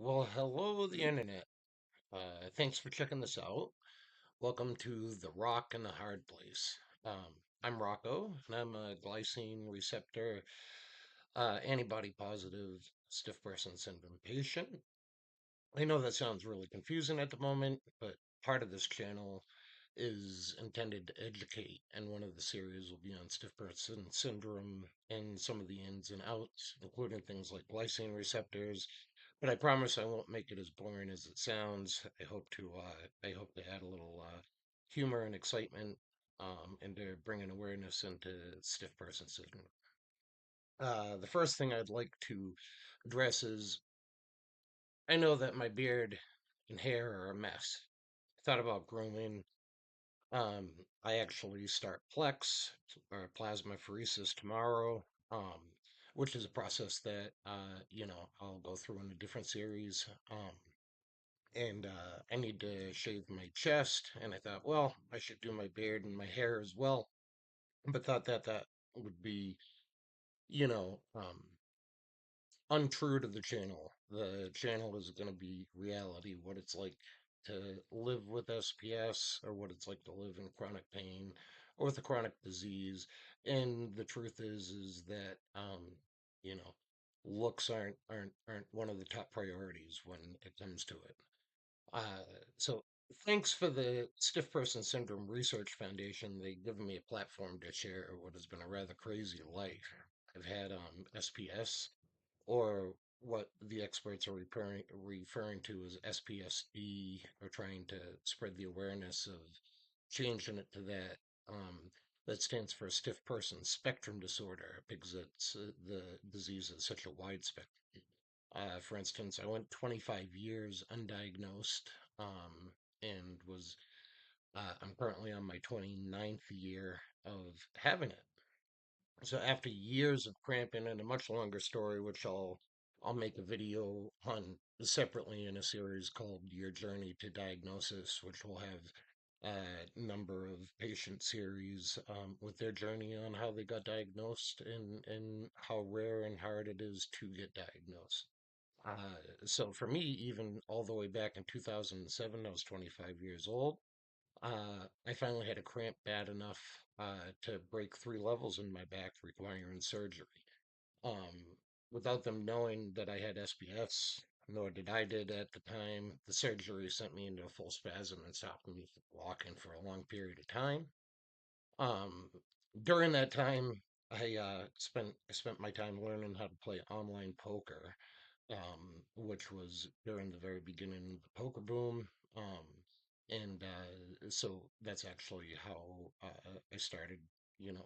Well, hello, the internet. Thanks for checking this out. Welcome to The Rock and the Hard Place. I'm Rocco, and I'm a glycine receptor antibody positive stiff person syndrome patient. I know that sounds really confusing at the moment, but part of this channel is intended to educate, and one of the series will be on stiff person syndrome and some of the ins and outs, including things like glycine receptors. But I promise I won't make it as boring as it sounds. I hope to add a little humor and excitement into bringing awareness into stiff person syndrome. The first thing I'd like to address is I know that my beard and hair are a mess. I thought about grooming. Um, I actually start Plex or plasmapheresis tomorrow, which is a process that I'll go through in a different series. And I need to shave my chest, and I thought, well, I should do my beard and my hair as well, but thought that that would be, you know, untrue to the channel. The channel is going to be reality, what it's like to live with SPS or what it's like to live in chronic pain or with a chronic disease. And the truth is that you know, looks aren't one of the top priorities when it comes to it. So thanks for the Stiff Person Syndrome Research Foundation. They've given me a platform to share what has been a rather crazy life. I've had SPS, or what the experts are referring to as SPSD, or trying to spread the awareness of changing it to that. Um, that stands for Stiff Person Spectrum Disorder because the disease is such a wide spectrum. For instance, I went 25 years undiagnosed, and I'm currently on my 29th year of having it. So after years of cramping, and a much longer story, which I'll make a video on separately in a series called Your Journey to Diagnosis, which will have a number of patient series with their journey on how they got diagnosed and how rare and hard it is to get diagnosed. So for me, even all the way back in 2007, I was 25 years old. I finally had a cramp bad enough to break 3 levels in my back, requiring surgery. Um, Without them knowing that I had SBS, nor did I did at the time, the surgery sent me into a full spasm and stopped me from walking for a long period of time. Um, During that time, I spent my time learning how to play online poker, which was during the very beginning of the poker boom. And so that's actually how I started,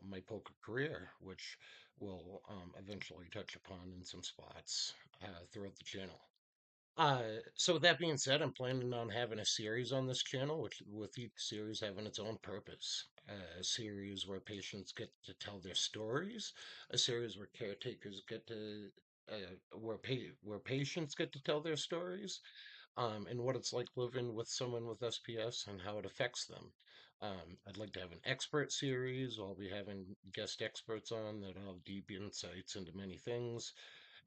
my poker career, which we'll eventually touch upon in some spots throughout the channel. So with that being said, I'm planning on having a series on this channel, which with each series having its own purpose. A series where patients get to tell their stories, a series where caretakers get to, where patients get to tell their stories, and what it's like living with someone with SPS and how it affects them. I'd like to have an expert series. I'll be having guest experts on that have deep insights into many things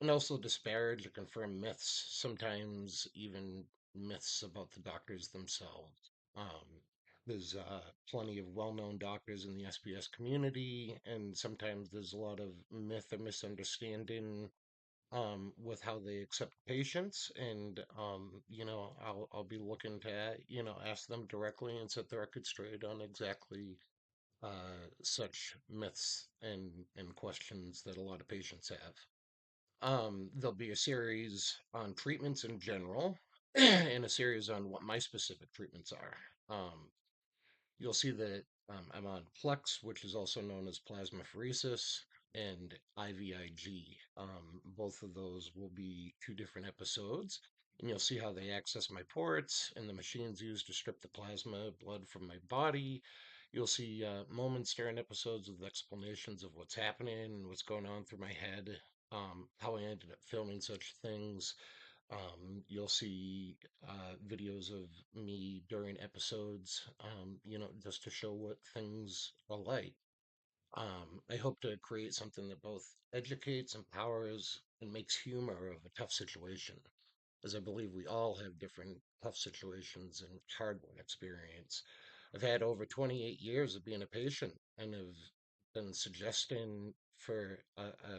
and also disparage or confirm myths, sometimes even myths about the doctors themselves. Um, there's plenty of well known doctors in the SPS community, and sometimes there's a lot of myth or misunderstanding with how they accept patients. And, I'll be looking to, ask them directly and set the record straight on exactly such myths and questions that a lot of patients have. There'll be a series on treatments in general and a series on what my specific treatments are. You'll see that I'm on Plex, which is also known as plasmapheresis, and IVIG. Both of those will be 2 different episodes, and you'll see how they access my ports and the machines used to strip the plasma blood from my body. You'll see moments during episodes with explanations of what's happening and what's going on through my head, how I ended up filming such things. You'll see videos of me during episodes, just to show what things are like. I hope to create something that both educates, empowers, and makes humor of a tough situation. as I believe we all have different tough situations and hard won experience. I've had over 28 years of being a patient and have been suggesting for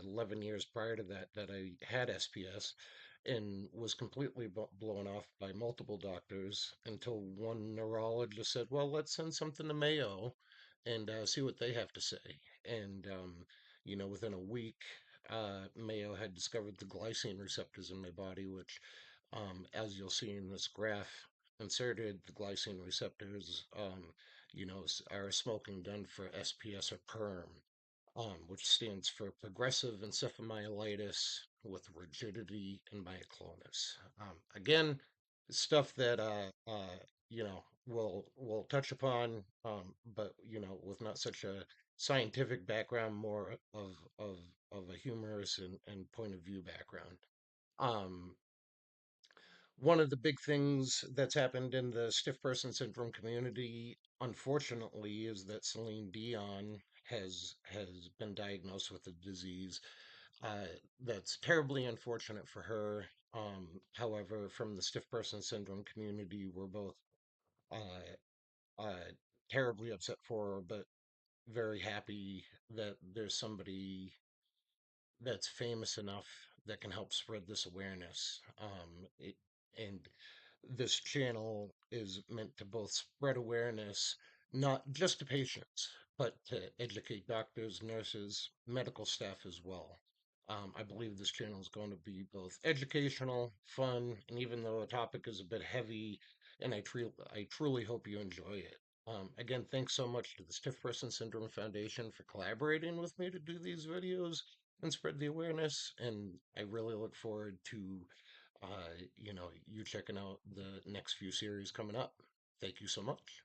11 years prior to that that I had SPS and was completely blown off by multiple doctors until one neurologist said, "Well, let's send something to Mayo and see what they have to say." And, within a week, Mayo had discovered the glycine receptors in my body, which, as you'll see in this graph, inserted the glycine receptors, are smoking done for SPS or PERM, which stands for progressive encephalomyelitis with rigidity and myoclonus. Again, stuff that we'll touch upon, but with not such a scientific background, more of a humorous and point of view background. Um, One of the big things that's happened in the stiff person syndrome community, unfortunately, is that Celine Dion has been diagnosed with a disease. Uh, that's terribly unfortunate for her. However, from the stiff person syndrome community, we're both uh, uh, terribly upset for her, but very happy that there's somebody that's famous enough that can help spread this awareness. And this channel is meant to both spread awareness, not just to patients, but to educate doctors, nurses, medical staff as well. I believe this channel is going to be both educational, fun, and even though the topic is a bit heavy, and I truly hope you enjoy it. Again, thanks so much to the Stiff Person Syndrome Foundation for collaborating with me to do these videos and spread the awareness. And I really look forward to, you checking out the next few series coming up. Thank you so much.